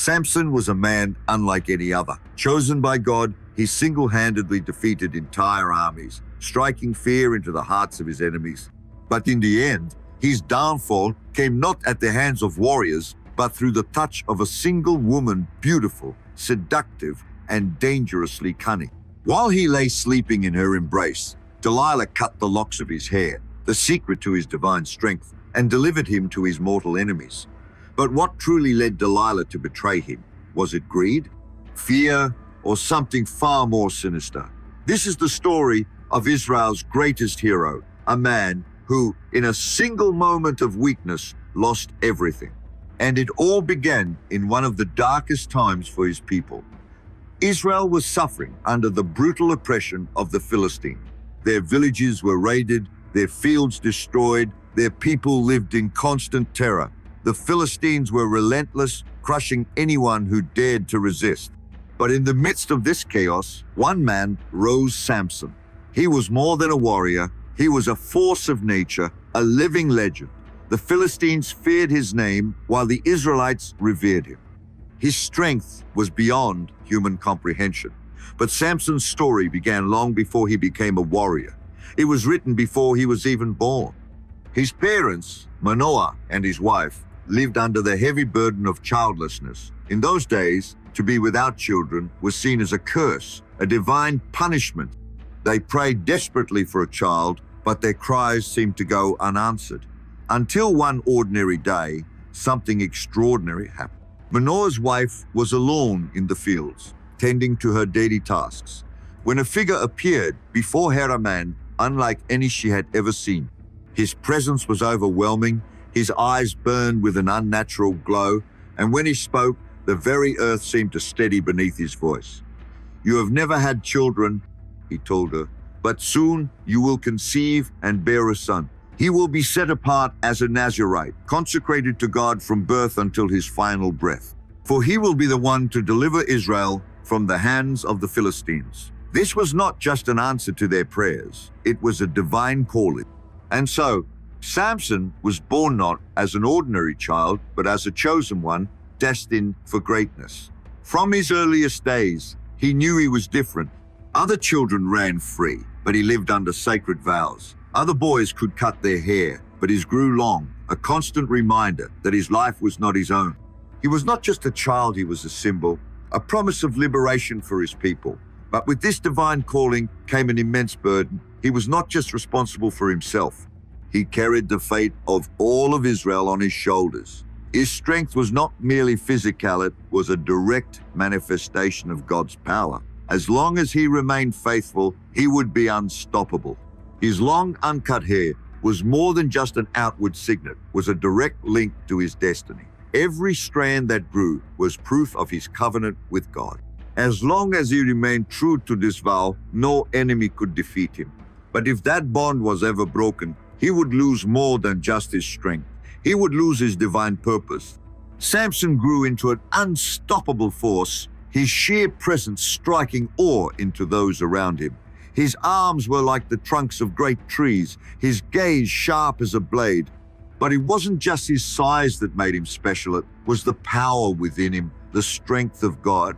Samson was a man unlike any other. Chosen by God, he single-handedly defeated entire armies, striking fear into the hearts of his enemies. But in the end, his downfall came not at the hands of warriors, but through the touch of a single woman, beautiful, seductive, and dangerously cunning. While he lay sleeping in her embrace, Delilah cut the locks of his hair, the secret to his divine strength, and delivered him to his mortal enemies. But what truly led Delilah to betray him? Was it greed, fear, or something far more sinister? This is the story of Israel's greatest hero, a man who, in a single moment of weakness, lost everything. And it all began in one of the darkest times for his people. Israel was suffering under the brutal oppression of the Philistines. Their villages were raided, their fields destroyed, their people lived in constant terror. The Philistines were relentless, crushing anyone who dared to resist. But in the midst of this chaos, one man rose: Samson. He was more than a warrior. He was a force of nature, a living legend. The Philistines feared his name, while the Israelites revered him. His strength was beyond human comprehension. But Samson's story began long before he became a warrior. It was written before he was even born. His parents, Manoah and his wife, lived under the heavy burden of childlessness. In those days, to be without children was seen as a curse, a divine punishment. They prayed desperately for a child, but their cries seemed to go unanswered. Until one ordinary day, something extraordinary happened. Manoah's wife was alone in the fields, tending to her daily tasks, when a figure appeared before her, a man unlike any she had ever seen. His presence was overwhelming. His eyes burned with an unnatural glow, and when he spoke, the very earth seemed to steady beneath his voice. "You have never had children," he told her, "but soon you will conceive and bear a son. He will be set apart as a Nazirite, consecrated to God from birth until his final breath. For he will be the one to deliver Israel from the hands of the Philistines." This was not just an answer to their prayers. It was a divine calling. And so, Samson was born not as an ordinary child, but as a chosen one, destined for greatness. From his earliest days, he knew he was different. Other children ran free, but he lived under sacred vows. Other boys could cut their hair, but his grew long, a constant reminder that his life was not his own. He was not just a child, he was a symbol, a promise of liberation for his people. But with this divine calling came an immense burden. He was not just responsible for himself. He carried the fate of all of Israel on his shoulders. His strength was not merely physical, it was a direct manifestation of God's power. As long as he remained faithful, he would be unstoppable. His long, uncut hair was more than just an outward signet, was a direct link to his destiny. Every strand that grew was proof of his covenant with God. As long as he remained true to this vow, no enemy could defeat him. But if that bond was ever broken, he would lose more than just his strength. He would lose his divine purpose. Samson grew into an unstoppable force, his sheer presence striking awe into those around him. His arms were like the trunks of great trees, his gaze sharp as a blade. But it wasn't just his size that made him special, it was the power within him, the strength of God.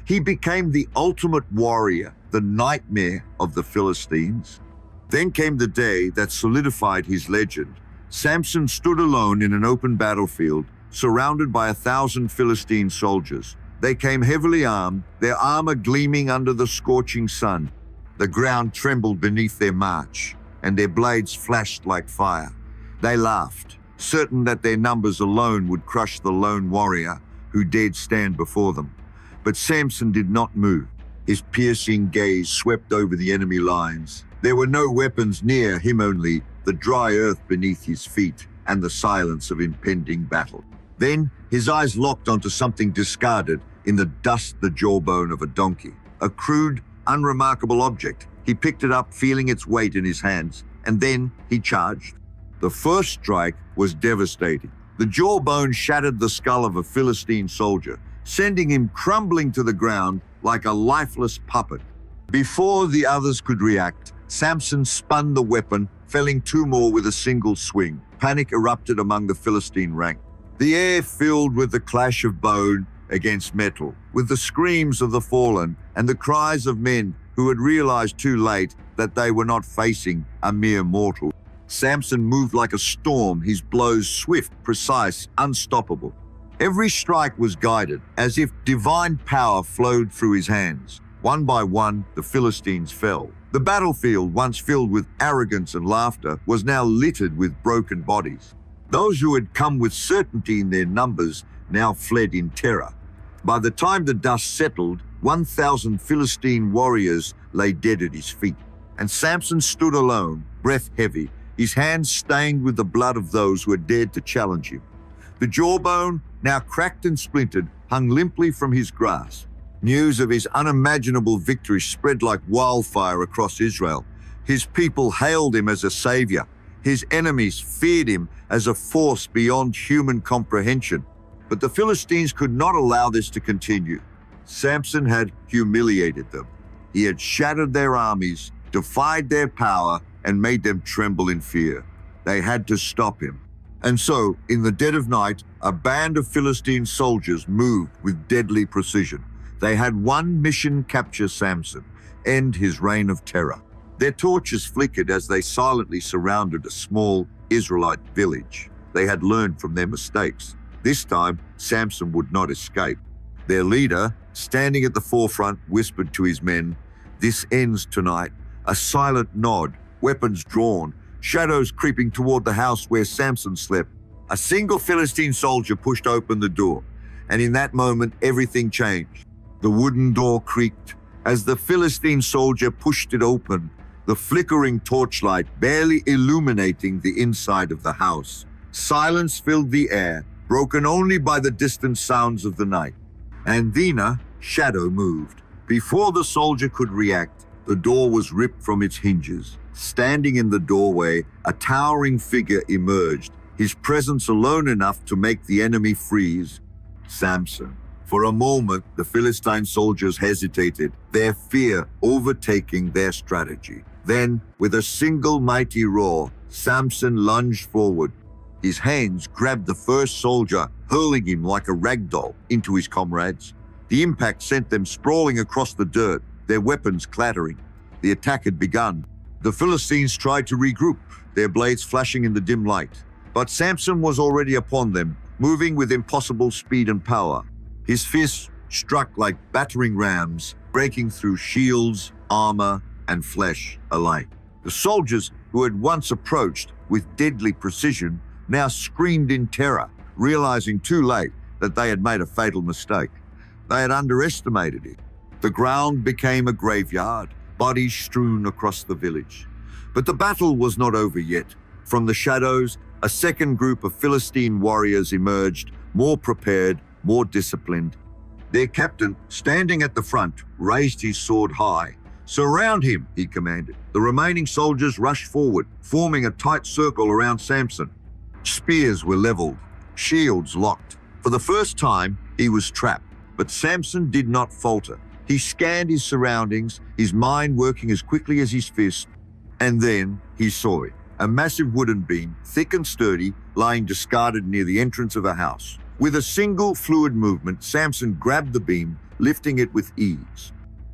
He became the ultimate warrior, the nightmare of the Philistines. Then came the day that solidified his legend. Samson stood alone in an open battlefield, surrounded by 1,000 Philistine soldiers. They came heavily armed, their armor gleaming under the scorching sun. The ground trembled beneath their march, and their blades flashed like fire. They laughed, certain that their numbers alone would crush the lone warrior who dared stand before them. But Samson did not move. His piercing gaze swept over the enemy lines. There were no weapons near him, only the dry earth beneath his feet and the silence of impending battle. Then his eyes locked onto something discarded in the dust, the jawbone of a donkey. A crude, unremarkable object. He picked it up, feeling its weight in his hands, and then he charged. The first strike was devastating. The jawbone shattered the skull of a Philistine soldier, sending him crumbling to the ground like a lifeless puppet. Before the others could react, Samson spun the weapon, felling two more with a single swing. Panic erupted among the Philistine rank. The air filled with the clash of bone against metal, with the screams of the fallen and the cries of men who had realized too late that they were not facing a mere mortal. Samson moved like a storm, his blows swift, precise, unstoppable. Every strike was guided, as if divine power flowed through his hands. One by one, the Philistines fell. The battlefield, once filled with arrogance and laughter, was now littered with broken bodies. Those who had come with certainty in their numbers now fled in terror. By the time the dust settled, 1,000 Philistine warriors lay dead at his feet, and Samson stood alone, breath heavy, his hands stained with the blood of those who had dared to challenge him. The jawbone, now cracked and splintered, hung limply from his grasp. News of his unimaginable victory spread like wildfire across Israel. His people hailed him as a savior. His enemies feared him as a force beyond human comprehension. But the Philistines could not allow this to continue. Samson had humiliated them. He had shattered their armies, defied their power, and made them tremble in fear. They had to stop him. And so, in the dead of night, a band of Philistine soldiers moved with deadly precision. They had one mission: capture Samson, end his reign of terror. Their torches flickered as they silently surrounded a small Israelite village. They had learned from their mistakes. This time, Samson would not escape. Their leader, standing at the forefront, whispered to his men, "This ends tonight." A silent nod, weapons drawn, shadows creeping toward the house where Samson slept. A single Philistine soldier pushed open the door, and in that moment, everything changed. The wooden door creaked. As the Philistine soldier pushed it open, the flickering torchlight barely illuminating the inside of the house. Silence filled the air, broken only by the distant sounds of the night. And then a shadow moved. Before the soldier could react, the door was ripped from its hinges. Standing in the doorway, a towering figure emerged, his presence alone enough to make the enemy freeze. Samson. For a moment, the Philistine soldiers hesitated, their fear overtaking their strategy. Then, with a single mighty roar, Samson lunged forward. His hands grabbed the first soldier, hurling him like a rag doll into his comrades. The impact sent them sprawling across the dirt, their weapons clattering. The attack had begun. The Philistines tried to regroup, their blades flashing in the dim light. But Samson was already upon them, moving with impossible speed and power. His fists struck like battering rams, breaking through shields, armor, and flesh alike. The soldiers who had once approached with deadly precision now screamed in terror, realizing too late that they had made a fatal mistake. They had underestimated it. The ground became a graveyard, bodies strewn across the village. But the battle was not over yet. From the shadows, a second group of Philistine warriors emerged, more prepared, more disciplined. Their captain, standing at the front, raised his sword high. "Surround him," he commanded. The remaining soldiers rushed forward, forming a tight circle around Samson. Spears were leveled, shields locked. For the first time, he was trapped. But Samson did not falter. He scanned his surroundings, his mind working as quickly as his fist. And then he saw it. A massive wooden beam, thick and sturdy, lying discarded near the entrance of a house. With a single fluid movement, Samson grabbed the beam, lifting it with ease.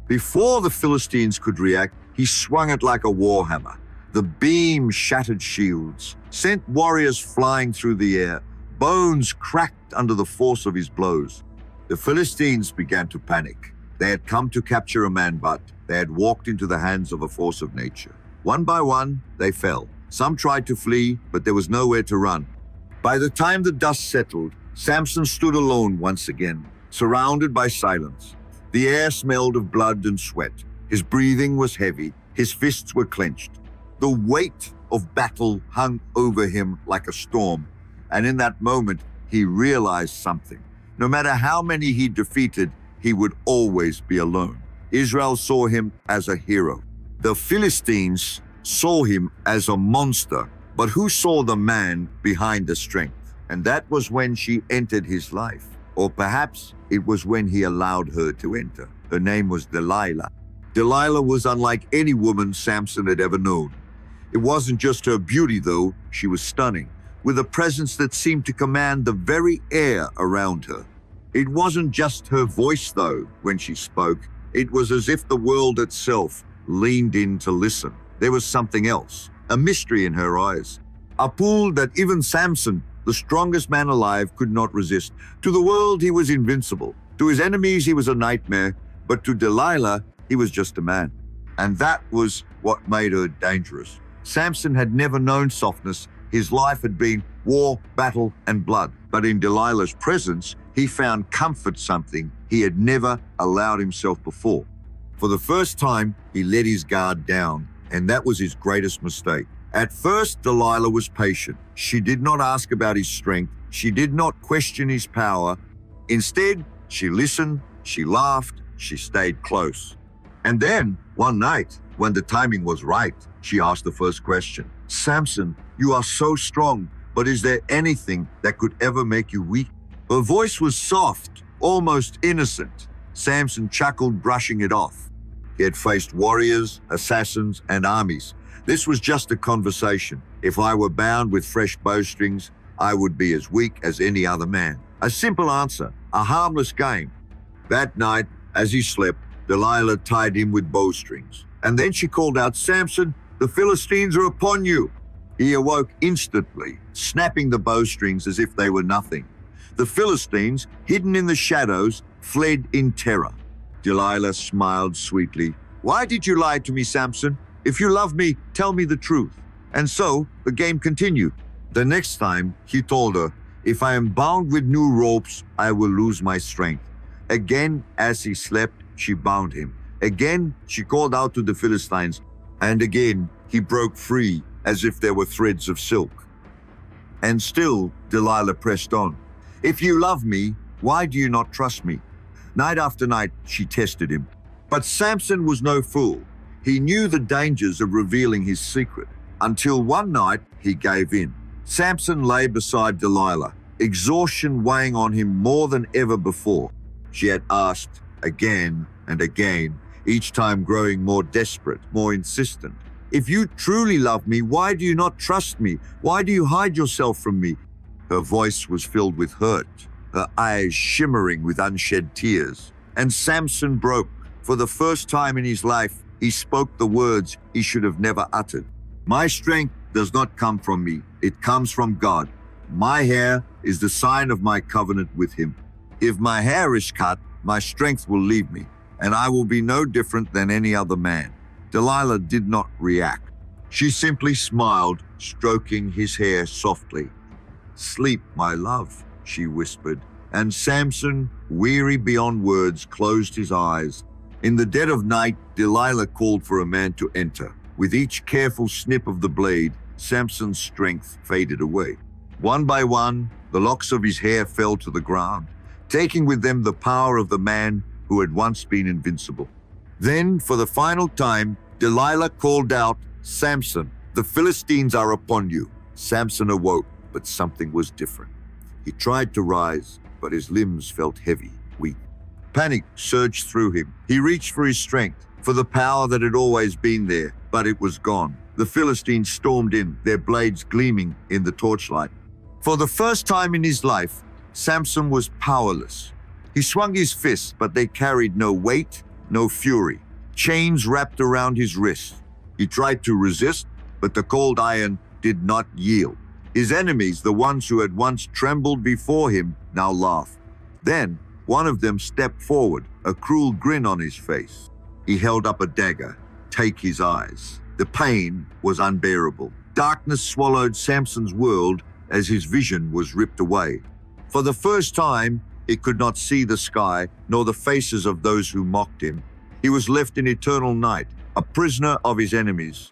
Before the Philistines could react, he swung it like a warhammer. The beam shattered shields, sent warriors flying through the air. Bones cracked under the force of his blows. The Philistines began to panic. They had come to capture a man, but they had walked into the hands of a force of nature. One by one, they fell. Some tried to flee, but there was nowhere to run. By the time the dust settled, Samson stood alone once again, surrounded by silence. The air smelled of blood and sweat. His breathing was heavy. His fists were clenched. The weight of battle hung over him like a storm. And in that moment, he realized something. No matter how many he defeated, he would always be alone. Israel saw him as a hero. The Philistines saw him as a monster. But who saw the man behind the strength? And that was when she entered his life. Or perhaps it was when he allowed her to enter. Her name was Delilah. Delilah was unlike any woman Samson had ever known. It wasn't just her beauty, though. She was stunning, with a presence that seemed to command the very air around her. It wasn't just her voice, though, when she spoke. It was as if the world itself leaned in to listen. There was something else, a mystery in her eyes, a pull that even Samson, the strongest man alive, could not resist. To the world, he was invincible. To his enemies, he was a nightmare. But to Delilah, he was just a man. And that was what made her dangerous. Samson had never known softness. His life had been war, battle, and blood. But in Delilah's presence, he found comfort, something he had never allowed himself before. For the first time, he let his guard down, and that was his greatest mistake. At first, Delilah was patient. She did not ask about his strength. She did not question his power. Instead, she listened, she laughed, she stayed close. And then, one night, when the timing was right, she asked the first question. "Samson, you are so strong, but is there anything that could ever make you weak?" Her voice was soft, almost innocent. Samson chuckled, brushing it off. He had faced warriors, assassins, and armies. This was just a conversation. If I were bound with fresh bowstrings, I would be as weak as any other man. A simple answer, a harmless game. That night, as he slept, Delilah tied him with bowstrings. And then she called out, "Samson, the Philistines are upon you." He awoke instantly, snapping the bowstrings as if they were nothing. The Philistines, hidden in the shadows, fled in terror. Delilah smiled sweetly. "Why did you lie to me, Samson? If you love me, tell me the truth." And so the game continued. The next time, he told her, "If I am bound with new ropes, I will lose my strength." Again, as he slept, she bound him. Again, she called out to the Philistines. And again, he broke free as if there were threads of silk. And still, Delilah pressed on. "If you love me, why do you not trust me?" Night after night, she tested him. But Samson was no fool. He knew the dangers of revealing his secret. Until one night, he gave in. Samson lay beside Delilah, exhaustion weighing on him more than ever before. She had asked again and again, each time growing more desperate, more insistent. "If you truly love me, why do you not trust me? Why do you hide yourself from me?" Her voice was filled with hurt, her eyes shimmering with unshed tears. And Samson broke. For the first time in his life, he spoke the words he should have never uttered. "My strength does not come from me. It comes from God. My hair is the sign of my covenant with him. If my hair is cut, my strength will leave me, and I will be no different than any other man." Delilah did not react. She simply smiled, stroking his hair softly. "Sleep, my love," she whispered, and Samson, weary beyond words, closed his eyes. In the dead of night, Delilah called for a man to enter. With each careful snip of the blade, Samson's strength faded away. One by one, the locks of his hair fell to the ground, taking with them the power of the man who had once been invincible. Then, for the final time, Delilah called out, "Samson, the Philistines are upon you." Samson awoke, but something was different. He tried to rise, but his limbs felt heavy, weak. Panic surged through him. He reached for his strength, for the power that had always been there, but it was gone. The Philistines stormed in, their blades gleaming in the torchlight. For the first time in his life, Samson was powerless. He swung his fists, but they carried no weight, no fury. Chains wrapped around his wrists. He tried to resist, but the cold iron did not yield. His enemies, the ones who had once trembled before him, now laughed. Then, one of them stepped forward, a cruel grin on his face. He held up a dagger. "Take his eyes." The pain was unbearable. Darkness swallowed Samson's world as his vision was ripped away. For the first time, he could not see the sky nor the faces of those who mocked him. He was left in eternal night, a prisoner of his enemies.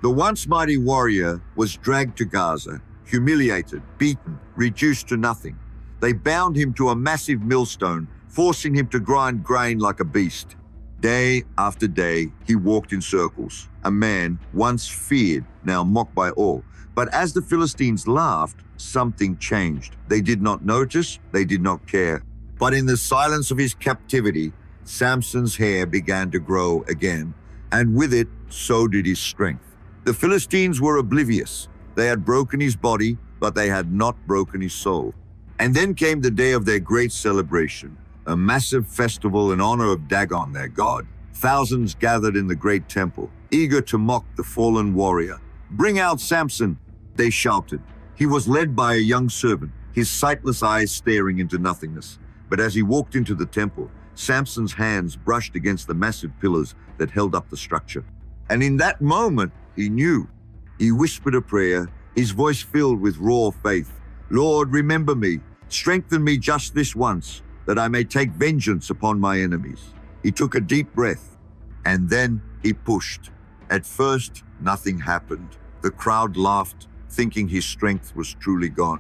The once mighty warrior was dragged to Gaza, humiliated, beaten, reduced to nothing. They bound him to a massive millstone, forcing him to grind grain like a beast. Day after day, he walked in circles, a man once feared, now mocked by all. But as the Philistines laughed, something changed. They did not notice, they did not care. But in the silence of his captivity, Samson's hair began to grow again, and with it, so did his strength. The Philistines were oblivious. They had broken his body, but they had not broken his soul. And then came the day of their great celebration, a massive festival in honor of Dagon, their god. Thousands gathered in the great temple, eager to mock the fallen warrior. "Bring out Samson," they shouted. He was led by a young servant, his sightless eyes staring into nothingness. But as he walked into the temple, Samson's hands brushed against the massive pillars that held up the structure. And in that moment, he knew. He whispered a prayer, his voice filled with raw faith. "Lord, remember me. Strengthen me just this once, that I may take vengeance upon my enemies." He took a deep breath, and then he pushed. At first, nothing happened. The crowd laughed, thinking his strength was truly gone.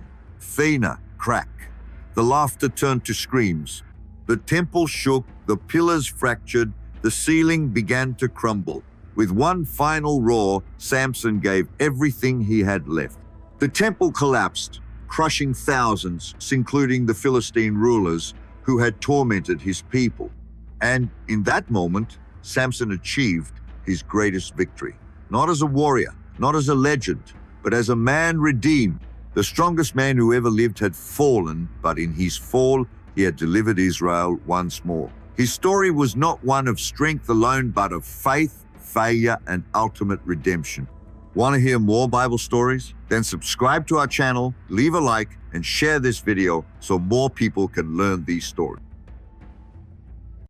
Then a crack. The laughter turned to screams. The temple shook, the pillars fractured, the ceiling began to crumble. With one final roar, Samson gave everything he had left. The temple collapsed, crushing thousands, including the Philistine rulers who had tormented his people. And in that moment, Samson achieved his greatest victory. Not as a warrior, not as a legend, but as a man redeemed. The strongest man who ever lived had fallen, but in his fall, he had delivered Israel once more. His story was not one of strength alone, but of faith, failure, and ultimate redemption. Want to hear more Bible stories? Then subscribe to our channel, leave a like, and share this video so more people can learn these stories.